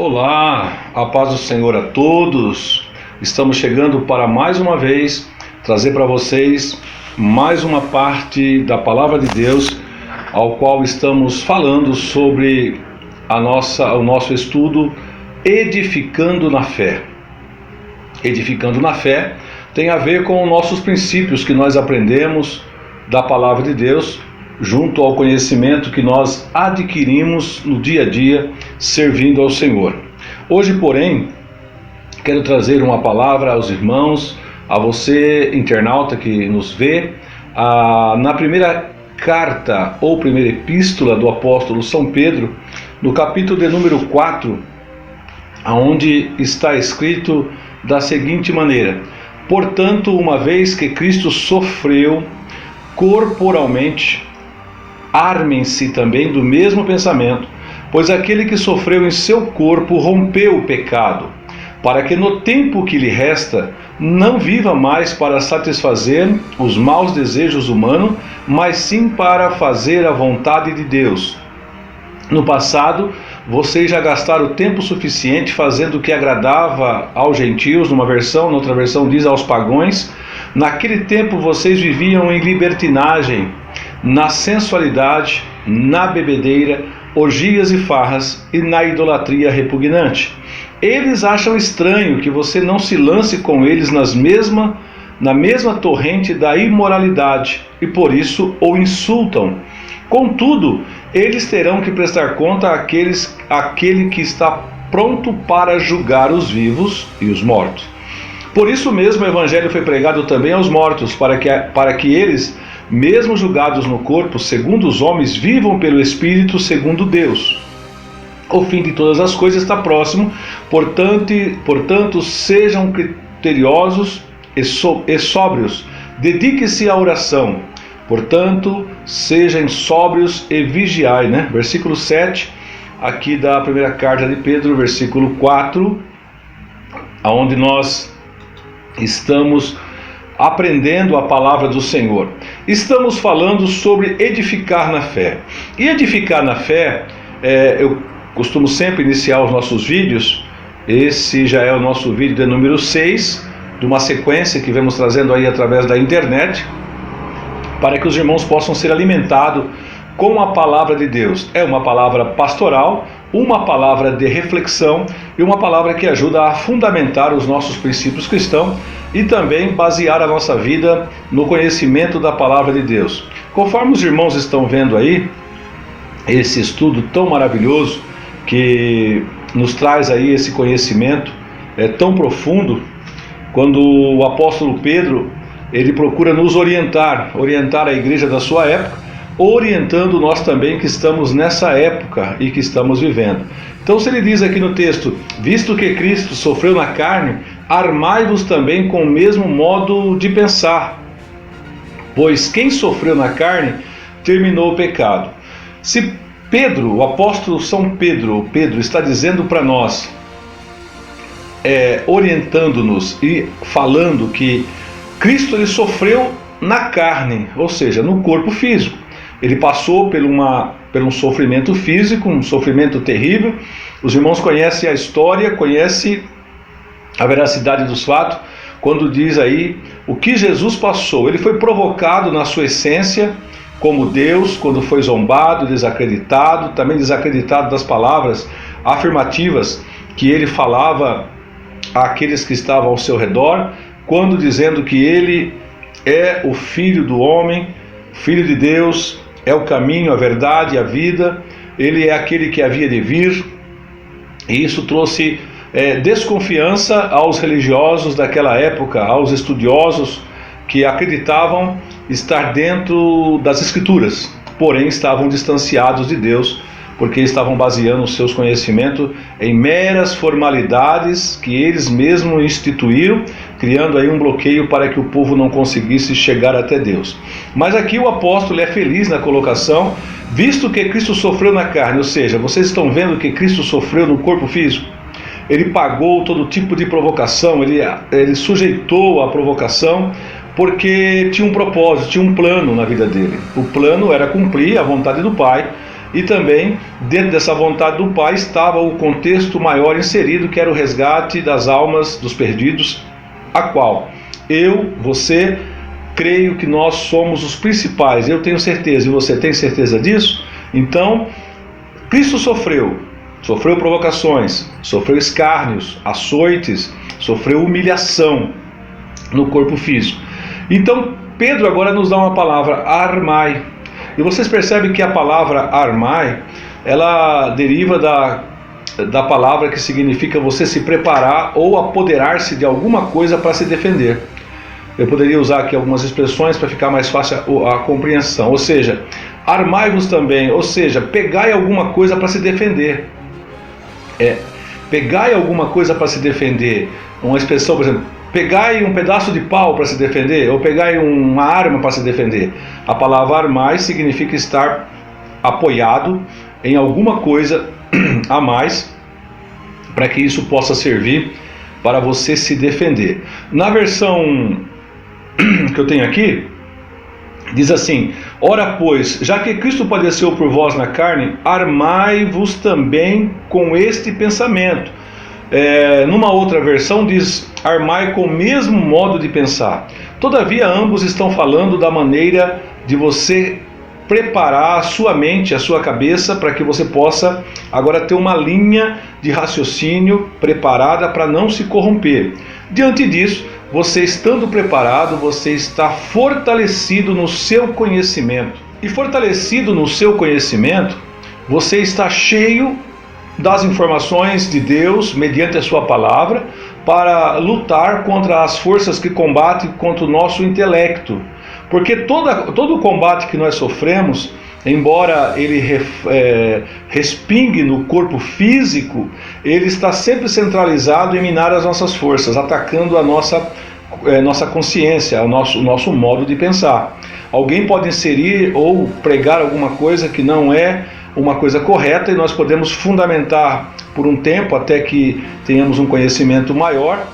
Olá, a paz do Senhor a todos. Estamos chegando para mais uma vez trazer para vocês mais uma parte da Palavra de Deus, ao qual estamos falando sobre o nosso estudo Edificando na Fé. Edificando na Fé tem a ver com os nossos princípios que nós aprendemos da Palavra de Deus, junto ao conhecimento que nós adquirimos no dia a dia, servindo ao Senhor. Hoje, porém, quero trazer uma palavra aos irmãos, a você, internauta que nos vê, na primeira carta ou primeira epístola do apóstolo São Pedro, no capítulo de número 4, onde está escrito da seguinte maneira: portanto, uma vez que Cristo sofreu corporalmente, armem-se também do mesmo pensamento, pois aquele que sofreu em seu corpo rompeu o pecado, para que no tempo que lhe resta não viva mais para satisfazer os maus desejos humanos, mas sim para fazer a vontade de Deus. No passado, vocês já gastaram tempo suficiente fazendo o que agradava aos gentios, noutra versão diz aos pagãos. Naquele tempo vocês viviam em libertinagem, na sensualidade, na bebedeira, orgias e farras e na idolatria repugnante. Eles acham estranho que você não se lance com eles na mesma torrente da imoralidade e por isso o insultam. Contudo, eles terão que prestar conta àquele que está pronto para julgar os vivos e os mortos. Por isso mesmo o Evangelho foi pregado também aos mortos, para que eles, mesmo julgados no corpo, segundo os homens, vivam pelo Espírito, segundo Deus. O fim de todas as coisas está próximo, portanto sejam criteriosos e sóbrios, dedique-se à oração. Portanto, sejam sóbrios e vigiai, Versículo 7, aqui da primeira carta de Pedro, versículo 4, onde nós estamos aprendendo a palavra do Senhor. Estamos falando sobre edificar na fé. E edificar na fé, eu costumo sempre iniciar os nossos vídeos. Esse já é o nosso vídeo de número 6, de uma sequência que vamos trazendo aí através da internet, para que os irmãos possam ser alimentados com a palavra de Deus. É uma palavra pastoral, uma palavra de reflexão e uma palavra que ajuda a fundamentar os nossos princípios cristãos e também basear a nossa vida no conhecimento da palavra de Deus. Conforme os irmãos estão vendo aí, esse estudo tão maravilhoso que nos traz aí esse conhecimento tão profundo, quando o apóstolo Pedro ele procura nos orientar a igreja da sua época, orientando nós também que estamos nessa época e que estamos vivendo. Então, se ele diz aqui no texto: visto que Cristo sofreu na carne, armai-vos também com o mesmo modo de pensar, pois quem sofreu na carne terminou o pecado. Se Pedro, o apóstolo São Pedro, está dizendo para nós, orientando-nos e falando que Cristo ele sofreu na carne, ou seja, no corpo físico. Ele passou por um sofrimento físico, um sofrimento terrível. Os irmãos conhecem a história, conhecem a veracidade dos fatos, quando diz aí o que Jesus passou. Ele foi provocado na sua essência como Deus, quando foi zombado, desacreditado, também desacreditado das palavras afirmativas que ele falava àqueles que estavam ao seu redor, quando dizendo que ele é o Filho do homem, Filho de Deus, é o caminho, a verdade e a vida, ele é aquele que havia de vir. E isso trouxe desconfiança aos religiosos daquela época, aos estudiosos que acreditavam estar dentro das Escrituras, porém estavam distanciados de Deus, porque estavam baseando os seus conhecimentos em meras formalidades que eles mesmos instituíram, criando aí um bloqueio para que o povo não conseguisse chegar até Deus. Mas aqui o apóstolo é feliz na colocação, visto que Cristo sofreu na carne, ou seja, vocês estão vendo que Cristo sofreu no corpo físico. Ele pagou todo tipo de provocação, ele sujeitou a provocação, porque tinha um propósito, tinha um plano na vida dele. O plano era cumprir a vontade do Pai, e também dentro dessa vontade do Pai estava o contexto maior inserido, que era o resgate das almas dos perdidos, a qual eu, você, creio que nós somos os principais. Eu tenho certeza, e você tem certeza disso? Então, Cristo sofreu provocações, sofreu escárnios, açoites, sofreu humilhação no corpo físico. Então, Pedro agora nos dá uma palavra, armai. E vocês percebem que a palavra armai, ela deriva da palavra que significa você se preparar ou apoderar-se de alguma coisa para se defender. Eu poderia usar aqui algumas expressões para ficar mais fácil a compreensão. Ou seja, armai-vos também, ou seja, pegai alguma coisa para se defender. Pegai alguma coisa para se defender. Uma expressão, por exemplo, pegai um pedaço de pau para se defender, ou pegai uma arma para se defender. A palavra armai significa estar apoiado em alguma coisa a mais, para que isso possa servir para você se defender. Na versão que eu tenho aqui, diz assim: ora pois, já que Cristo padeceu por vós na carne, armai-vos também com este pensamento. Numa outra versão diz, armai com o mesmo modo de pensar. Todavia ambos estão falando da maneira de você preparar a sua mente, a sua cabeça, para que você possa agora ter uma linha de raciocínio preparada para não se corromper. Diante disso, você estando preparado, você está fortalecido no seu conhecimento. E fortalecido no seu conhecimento, você está cheio das informações de Deus, mediante a sua palavra, para lutar contra as forças que combatem contra o nosso intelecto. Porque todo o combate que nós sofremos, embora ele respingue no corpo físico, ele está sempre centralizado em minar as nossas forças, atacando a nossa consciência, o nosso modo de pensar. Alguém pode inserir ou pregar alguma coisa que não é uma coisa correta, e nós podemos fundamentar por um tempo até que tenhamos um conhecimento maior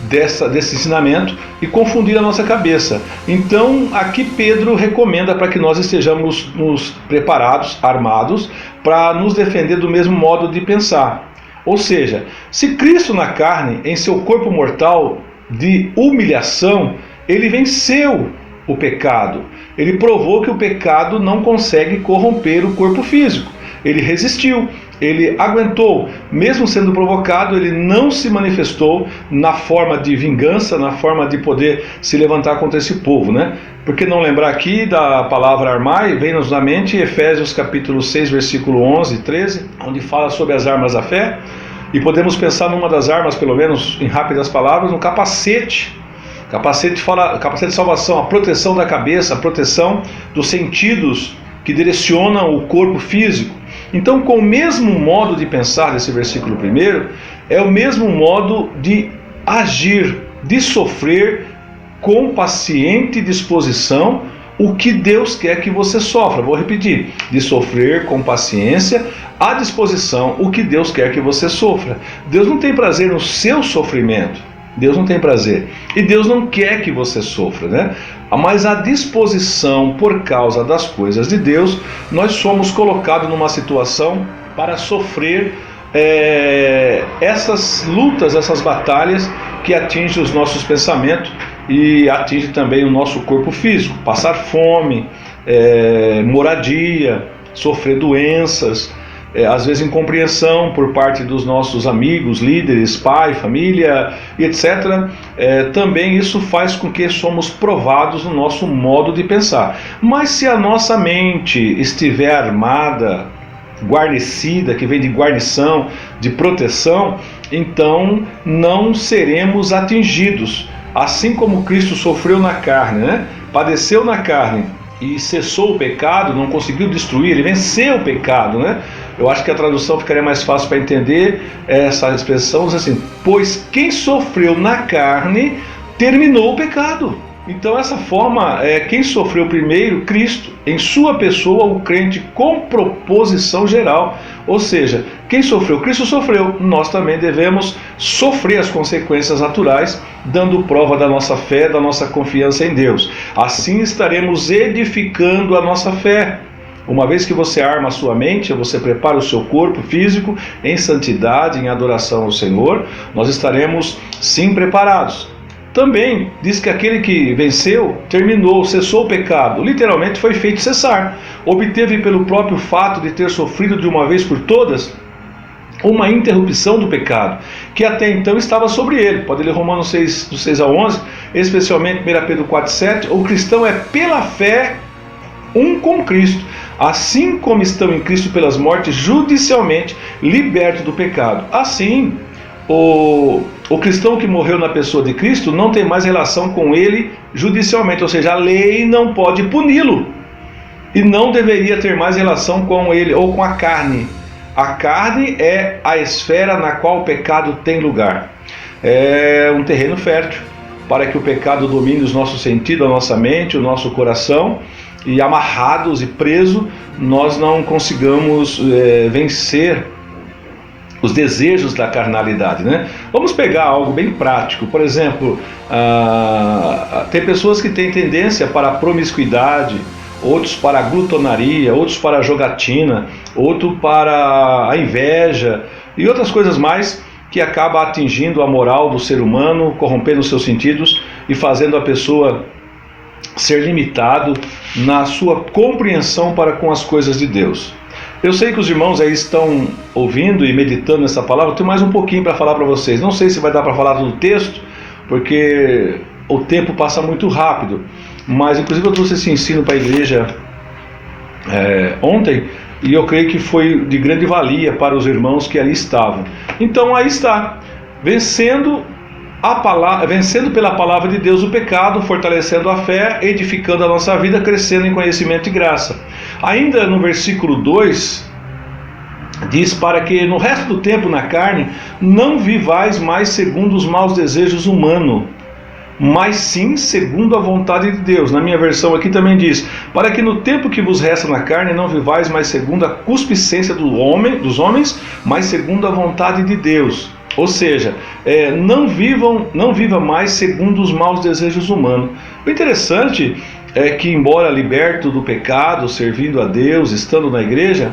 desse ensinamento e confundir a nossa cabeça. Então aqui Pedro recomenda para que nós estejamos preparados, armados, para nos defender do mesmo modo de pensar. Ou seja, se Cristo na carne, em seu corpo mortal de humilhação, ele venceu o pecado. Ele provou que o pecado não consegue corromper o corpo físico. Ele resistiu, ele aguentou, mesmo sendo provocado, ele não se manifestou na forma de vingança, na forma de poder se levantar contra esse povo, né? Por que não lembrar aqui da palavra armai? Vem-nos na mente Efésios capítulo 6, versículo 11 e 13, onde fala sobre as armas da fé, e podemos pensar numa das armas, pelo menos em rápidas palavras, no capacete. Capacete de salvação, a proteção da cabeça, a proteção dos sentidos que direcionam o corpo físico. Então, com o mesmo modo de pensar desse versículo primeiro, é o mesmo modo de agir, de sofrer com paciente disposição o que Deus quer que você sofra. Vou repetir, de sofrer com paciência, à disposição o que Deus quer que você sofra. Deus não tem prazer no seu sofrimento. Deus não tem prazer. E Deus não quer que você sofra, né? Mas à disposição, por causa das coisas de Deus, nós somos colocados numa situação para sofrer essas lutas, essas batalhas que atingem os nossos pensamentos e atingem também o nosso corpo físico. Passar fome, moradia, sofrer doenças, às vezes incompreensão por parte dos nossos amigos, líderes, pai, família, etc. Também isso faz com que somos provados no nosso modo de pensar. Mas se a nossa mente estiver armada, guarnecida, que vem de guarnição, de proteção, então não seremos atingidos. Assim como Cristo sofreu na carne, né? Padeceu na carne e cessou o pecado, não conseguiu destruir, ele venceu o pecado, né? Eu acho que a tradução ficaria mais fácil para entender essa expressão, assim, pois quem sofreu na carne terminou o pecado. Então essa forma, quem sofreu primeiro? Cristo, em sua pessoa, o crente com proposição geral. Ou seja, quem sofreu? Cristo sofreu, nós também devemos sofrer as consequências naturais, dando prova da nossa fé, da nossa confiança em Deus. Assim estaremos edificando a nossa fé. Uma vez que você arma a sua mente, você prepara o seu corpo físico em santidade, em adoração ao Senhor, nós estaremos sim preparados. Também diz que aquele que venceu, terminou, cessou o pecado, literalmente foi feito cessar, obteve pelo próprio fato de ter sofrido de uma vez por todas uma interrupção do pecado, que até então estava sobre ele. Pode ler Romanos 6, do 6 ao 11, especialmente 1 Pedro 4, 7, o cristão é pela fé um com Cristo, assim como estão em Cristo pelas mortes judicialmente libertos do pecado. Assim, o cristão que morreu na pessoa de Cristo não tem mais relação com ele judicialmente, ou seja, a lei não pode puni-lo, e não deveria ter mais relação com ele ou com a carne. A carne é a esfera na qual o pecado tem lugar. É um terreno fértil para que o pecado domine os nossos sentidos, a nossa mente, o nosso coração, e amarrados e presos, nós não consigamos vencer os desejos da carnalidade, né? Vamos pegar algo bem prático. Por exemplo, tem pessoas que têm tendência para a promiscuidade, outros para a glutonaria, outros para a jogatina, outro para a inveja e outras coisas mais, que acaba atingindo a moral do ser humano, corrompendo os seus sentidos e fazendo a pessoa ser limitado na sua compreensão para com as coisas de Deus. Eu sei que os irmãos aí estão ouvindo e meditando nessa palavra. Eu tenho mais um pouquinho para falar para vocês. Não sei se vai dar para falar do texto, porque o tempo passa muito rápido. Mas inclusive eu trouxe esse ensino para a igreja ontem, e eu creio que foi de grande valia para os irmãos que ali estavam. Então aí está, vencendo pela palavra de Deus o pecado, fortalecendo a fé, edificando a nossa vida, crescendo em conhecimento e graça. Ainda no versículo 2, diz: para que no resto do tempo na carne não vivais mais segundo os maus desejos humanos, mas sim segundo a vontade de Deus. Na minha versão aqui também diz: para que no tempo que vos resta na carne não vivais mais segundo a concupiscência dos homens, mas segundo a vontade de Deus. Ou seja, não viva mais segundo os maus desejos humanos. O interessante é que, embora liberto do pecado, servindo a Deus, estando na igreja,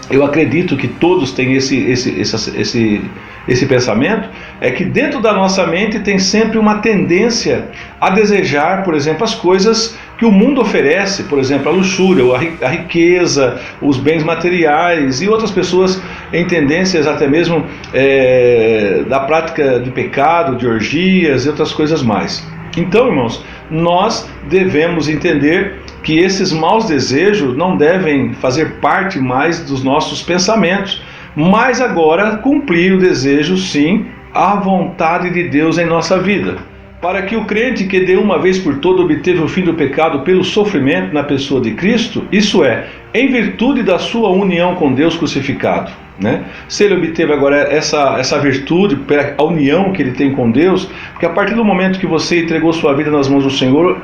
eu acredito que todos têm esse pensamento, é que dentro da nossa mente tem sempre uma tendência a desejar, por exemplo, as coisas que o mundo oferece, por exemplo, a luxúria, a riqueza, os bens materiais, e outras pessoas em tendências até mesmo da prática de pecado, de orgias e outras coisas mais. Então, irmãos, nós devemos entender que esses maus desejos não devem fazer parte mais dos nossos pensamentos, mas agora cumprir o desejo, sim, a vontade de Deus em nossa vida. Para que o crente que de uma vez por todas obteve o fim do pecado pelo sofrimento na pessoa de Cristo, isso é, em virtude da sua união com Deus crucificado, né? Se ele obteve agora essa virtude, a união que ele tem com Deus, porque a partir do momento que você entregou sua vida nas mãos do Senhor,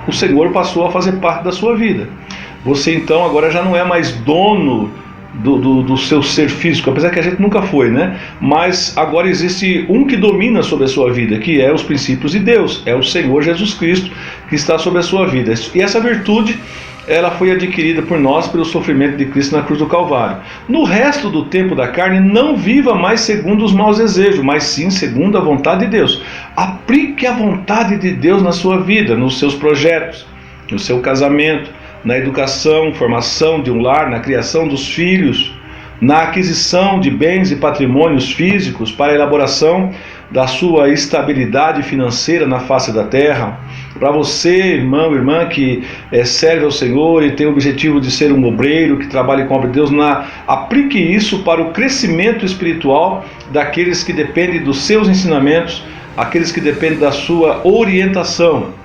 o Senhor passou a fazer parte da sua vida. Você então agora já não é mais dono do seu ser físico, apesar que a gente nunca foi, né? Mas agora existe um que domina sobre a sua vida, que é os princípios de Deus, é o Senhor Jesus Cristo que está sobre a sua vida. E essa virtude, ela foi adquirida por nós pelo sofrimento de Cristo na cruz do Calvário. No resto do tempo da carne, não viva mais segundo os maus desejos, mas sim segundo a vontade de Deus. Aplique a vontade de Deus na sua vida, nos seus projetos, no seu casamento, na educação, formação de um lar, na criação dos filhos, na aquisição de bens e patrimônios físicos para a elaboração da sua estabilidade financeira na face da terra. Para você, irmão, irmã, que serve ao Senhor e tem o objetivo de ser um obreiro, que trabalhe com a obra de Deus, aplique isso para o crescimento espiritual daqueles que dependem dos seus ensinamentos, aqueles que dependem da sua orientação.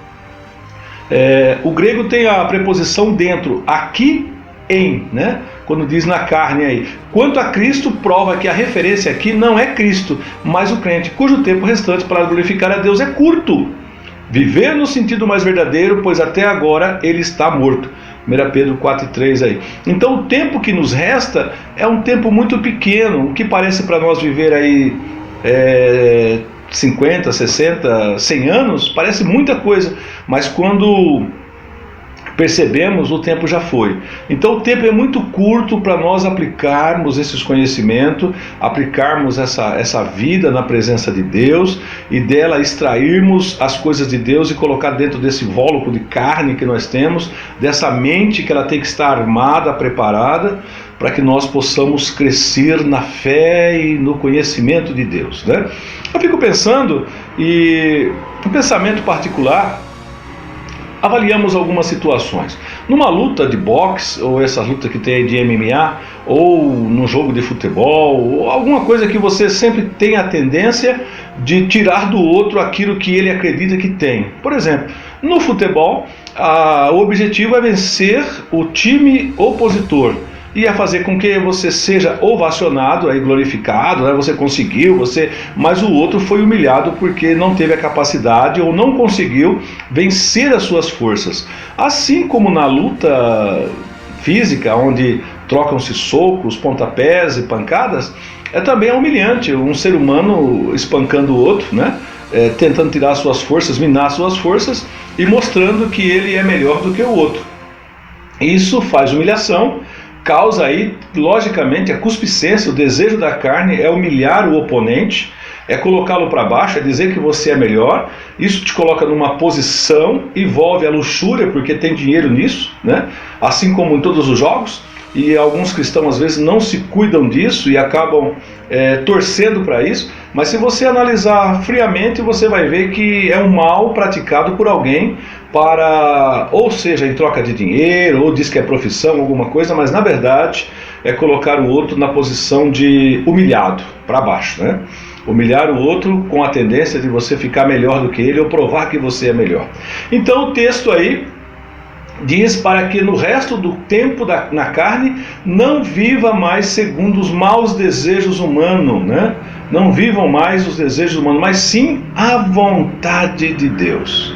O grego tem a preposição dentro, aqui, em, né? Quando diz na carne aí. Quanto a Cristo, prova que a referência aqui não é Cristo, mas o crente, cujo tempo restante para glorificar a Deus é curto. Viver no sentido mais verdadeiro, pois até agora ele está morto. 1 Pedro 4,3 aí. Então o tempo que nos resta é um tempo muito pequeno. O que parece para nós viver aí 50, 60, 100 anos, parece muita coisa. Mas quando percebemos, o tempo já foi. Então o tempo é muito curto para nós aplicarmos esses conhecimentos, aplicarmos essa vida na presença de Deus e dela extrairmos as coisas de Deus e colocar dentro desse invólucro de carne que nós temos, dessa mente que ela tem que estar armada, preparada, para que nós possamos crescer na fé e no conhecimento de Deus, né? Eu fico pensando, e um pensamento particular, avaliamos algumas situações. Numa luta de boxe, ou essa luta que tem aí de MMA, ou num jogo de futebol, ou alguma coisa que você sempre tem a tendência de tirar do outro aquilo que ele acredita que tem. Por exemplo, no futebol, o objetivo é vencer o time opositor. E a fazer com que você seja ovacionado, aí glorificado, né? Você conseguiu, mas o outro foi humilhado porque não teve a capacidade ou não conseguiu vencer as suas forças. Assim como na luta física, onde trocam-se socos, pontapés e pancadas, também é humilhante um ser humano espancando o outro, né? Tentando tirar suas forças, minar suas forças e mostrando que ele é melhor do que o outro. Isso faz humilhação, causa aí, logicamente, a concupiscência, o desejo da carne é humilhar o oponente, é colocá-lo para baixo, é dizer que você é melhor. Isso te coloca numa posição, envolve a luxúria, porque tem dinheiro nisso, né? Assim como em todos os jogos, e alguns cristãos às vezes não se cuidam disso e acabam torcendo para isso, mas se você analisar friamente, você vai ver que é um mal praticado por alguém para, ou seja, em troca de dinheiro, ou diz que é profissão, alguma coisa, mas na verdade é colocar o outro na posição de humilhado, para baixo, né? Humilhar o outro com a tendência de você ficar melhor do que ele ou provar que você é melhor. Então o texto aí diz para que no resto do tempo na carne não viva mais segundo os maus desejos humanos, né? Não vivam mais os desejos humanos, mas sim a vontade de Deus.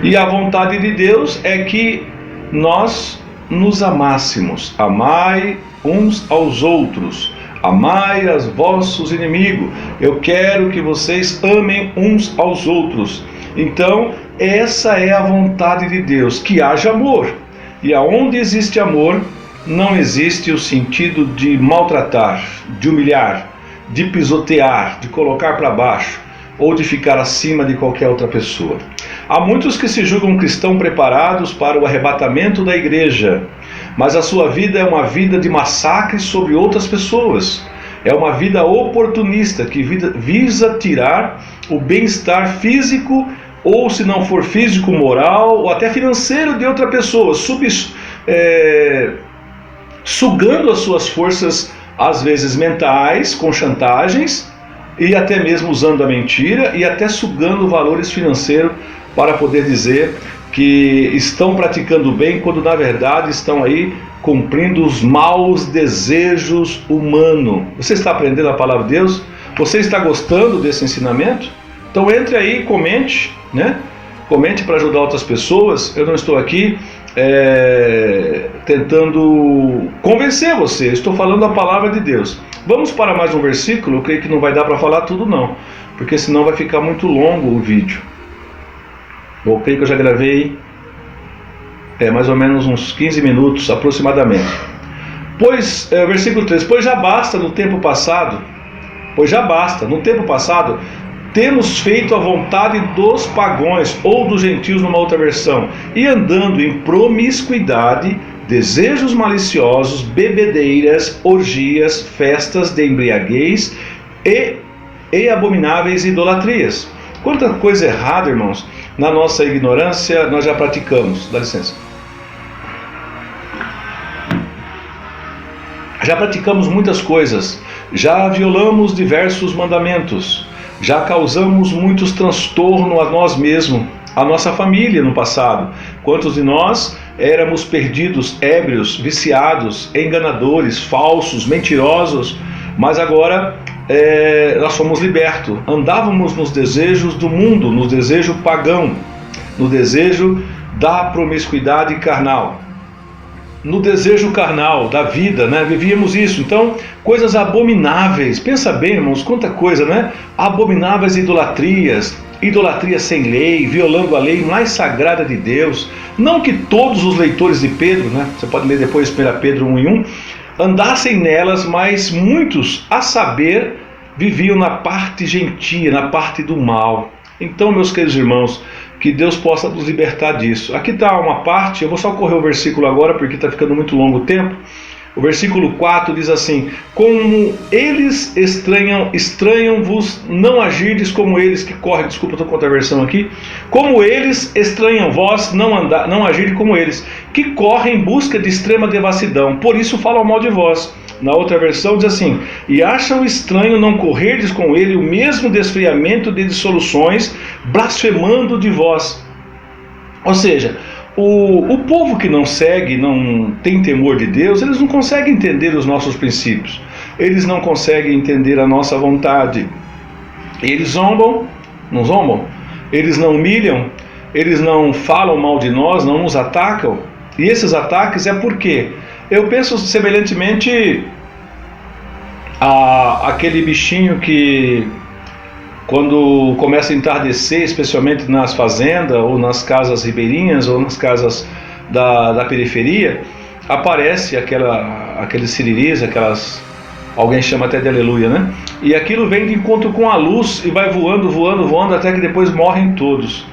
E a vontade de Deus é que nós nos amássemos. Amai uns aos outros, amai os vossos inimigos. Eu quero que vocês amem uns aos outros. Então, essa é a vontade de Deus, que haja amor. E aonde existe amor, não existe o sentido de maltratar, de humilhar, de pisotear, de colocar para baixo, ou de ficar acima de qualquer outra pessoa. Há muitos que se julgam cristãos preparados para o arrebatamento da igreja, mas a sua vida é uma vida de massacre sobre outras pessoas. É uma vida oportunista que visa tirar o bem-estar físico, ou se não for físico, moral, ou até financeiro de outra pessoa, sugando as suas forças, às vezes mentais, com chantagens, e até mesmo usando a mentira, e até sugando valores financeiros para poder dizer que estão praticando bem, quando na verdade estão aí cumprindo os maus desejos humanos. Você está aprendendo a palavra de Deus? Você está gostando desse ensinamento? Então entre aí e comente, né? Comente para ajudar outras pessoas. Eu não estou aqui tentando convencer você, estou falando a palavra de Deus. Vamos para mais um versículo. Eu creio que não vai dar para falar tudo não, porque senão vai ficar muito longo o vídeo. Eu creio que eu já gravei mais ou menos uns 15 minutos aproximadamente. Versículo 3: pois já basta no tempo passado, temos feito a vontade dos pagãos ou dos gentios numa outra versão, e andando em promiscuidade, desejos maliciosos, bebedeiras, orgias, festas de embriaguez e abomináveis idolatrias. Quanta coisa errada, irmãos, na nossa ignorância nós já praticamos. Dá licença. Já praticamos muitas coisas, já violamos diversos mandamentos, já causamos muitos transtornos a nós mesmos, a nossa família no passado. Quantos de nós éramos perdidos, ébrios, viciados, enganadores, falsos, mentirosos, mas agora nós fomos libertos. Andávamos nos desejos do mundo, no desejo pagão, no desejo da promiscuidade carnal, no desejo carnal da vida, né? Vivíamos isso. Então, coisas abomináveis. Pensa bem, irmãos, quanta coisa, né? Abomináveis idolatrias, idolatria sem lei, violando a lei mais sagrada de Deus. Não que todos os leitores de Pedro, né, você pode ler depois 1 Pedro 1:1, andassem nelas, mas muitos, a saber, viviam na parte gentia, na parte do mal. Então, meus queridos irmãos, que Deus possa nos libertar disso. Aqui está uma parte, eu vou só correr o versículo agora porque está ficando muito longo o tempo. O versículo 4 diz assim: como eles estranham-vos, não agirdes como eles que correm. Desculpa, estou com outra versão aqui. Como eles estranham vós, não agirdes como eles, que correm em busca de extrema devassidão, por isso falam mal de vós. Na outra versão diz assim: e acham estranho não correrdes com ele o mesmo desfriamento de dissoluções, blasfemando de vós. Ou seja, o povo que não segue, não tem temor de Deus, eles não conseguem entender os nossos princípios, eles não conseguem entender a nossa vontade. Eles zombam, não zombam? Eles não humilham, eles não falam mal de nós, não nos atacam. E esses ataques é por quê? Eu penso semelhantemente àquele bichinho que, quando começa a entardecer, especialmente nas fazendas, ou nas casas ribeirinhas, ou nas casas da periferia, aparece aqueles siriris, alguém chama até de aleluia, né? E aquilo vem de encontro com a luz e vai voando, voando, voando, até que depois morrem todos.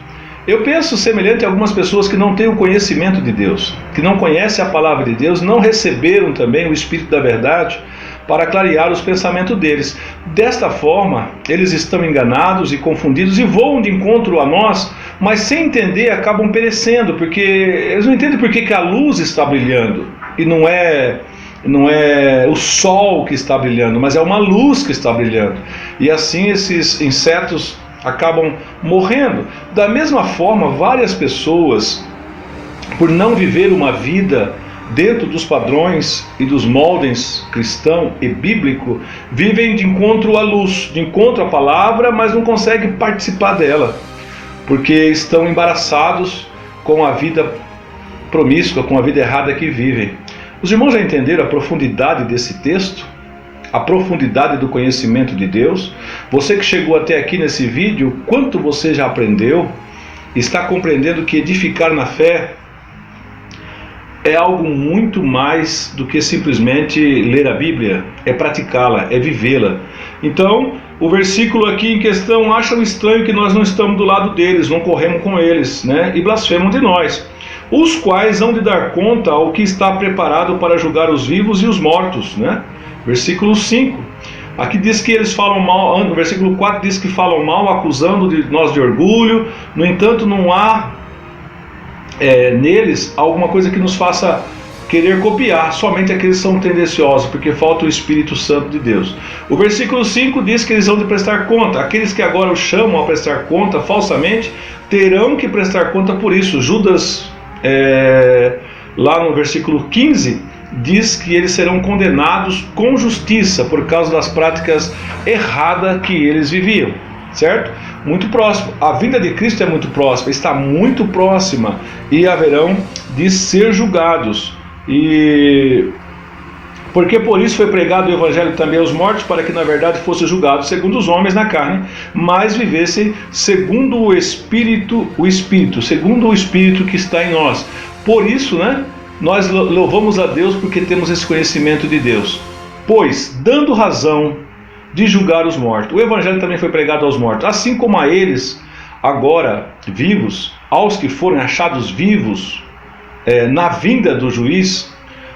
Eu penso semelhante a algumas pessoas que não têm o conhecimento de Deus, que não conhecem a palavra de Deus, não receberam também o Espírito da verdade para clarear os pensamentos deles. Desta forma, eles estão enganados e confundidos e voam de encontro a nós, mas sem entender acabam perecendo, porque eles não entendem por que a luz está brilhando, e não é o sol que está brilhando, mas é uma luz que está brilhando. E assim esses insetos acabam morrendo. Da mesma forma, várias pessoas, por não viver uma vida dentro dos padrões e dos moldes cristão e bíblico, vivem de encontro à luz, de encontro à palavra, mas não conseguem participar dela, porque estão embaraçados com a vida promíscua, com a vida errada que vivem. Os irmãos já entenderam a profundidade desse texto? A profundidade do conhecimento de Deus? Você que chegou até aqui nesse vídeo, quanto você já aprendeu? Está compreendendo que edificar na fé é algo muito mais do que simplesmente ler a Bíblia, é praticá-la, é vivê-la. Então, o versículo aqui em questão: acham estranho que nós não estamos do lado deles, não corremos com eles, né? E blasfemam de nós, os quais hão de dar conta ao que está preparado para julgar os vivos e os mortos, né? Versículo 5. Aqui diz que eles falam mal, no versículo 4 diz que falam mal, acusando de nós de orgulho. No entanto, não há neles alguma coisa que nos faça querer copiar, somente aqueles que são tendenciosos, porque falta o Espírito Santo de Deus. O versículo 5 diz que eles vão de prestar conta. Aqueles que agora o chamam a prestar conta falsamente, terão que prestar conta por isso. Judas, lá no versículo 15, diz que eles serão condenados com justiça por causa das práticas erradas que eles viviam, certo? Muito próximo, a vinda de Cristo é muito próxima, está muito próxima, e haverão de ser julgados. E porque por isso foi pregado o Evangelho também aos mortos, para que na verdade fossem julgados segundo os homens na carne, mas vivessem segundo o Espírito, segundo o Espírito que está em nós. Por isso, né, nós louvamos a Deus porque temos esse conhecimento de Deus. Pois, dando razão de julgar os mortos. O Evangelho também foi pregado aos mortos, assim como a eles, agora vivos, aos que forem achados vivos na vinda do juiz.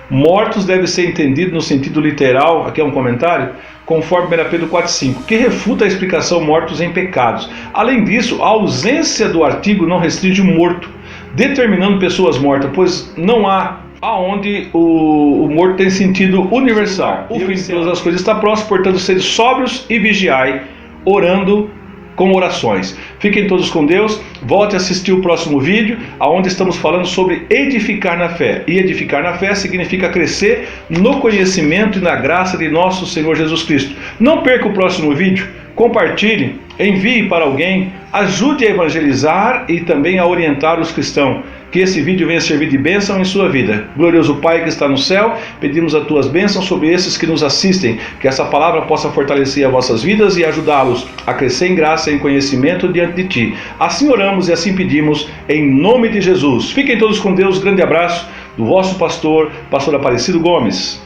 Mortos deve ser entendido no sentido literal, aqui é um comentário, conforme 1 Pedro 4,5, que refuta a explicação mortos em pecados. Além disso, a ausência do artigo não restringe o morto, determinando pessoas mortas, pois não há aonde o morto tem sentido universal. O fim de todas as coisas está próximo, portanto, sede sóbrios e vigiai, orando com orações. Fiquem todos com Deus. Volte a assistir o próximo vídeo, onde estamos falando sobre edificar na fé. E edificar na fé significa crescer no conhecimento e na graça de nosso Senhor Jesus Cristo. Não perca o próximo vídeo. compartilhe, envie para alguém, ajude a evangelizar e também a orientar os cristãos. Que esse vídeo venha servir de bênção em sua vida. Glorioso Pai que está no céu, pedimos as tuas bênçãos sobre esses que nos assistem, que essa palavra possa fortalecer as vossas vidas e ajudá-los a crescer em graça e em conhecimento diante de ti. Assim oramos e assim pedimos, em nome de Jesus. Fiquem todos com Deus, grande abraço do vosso pastor Aparecido Gomes.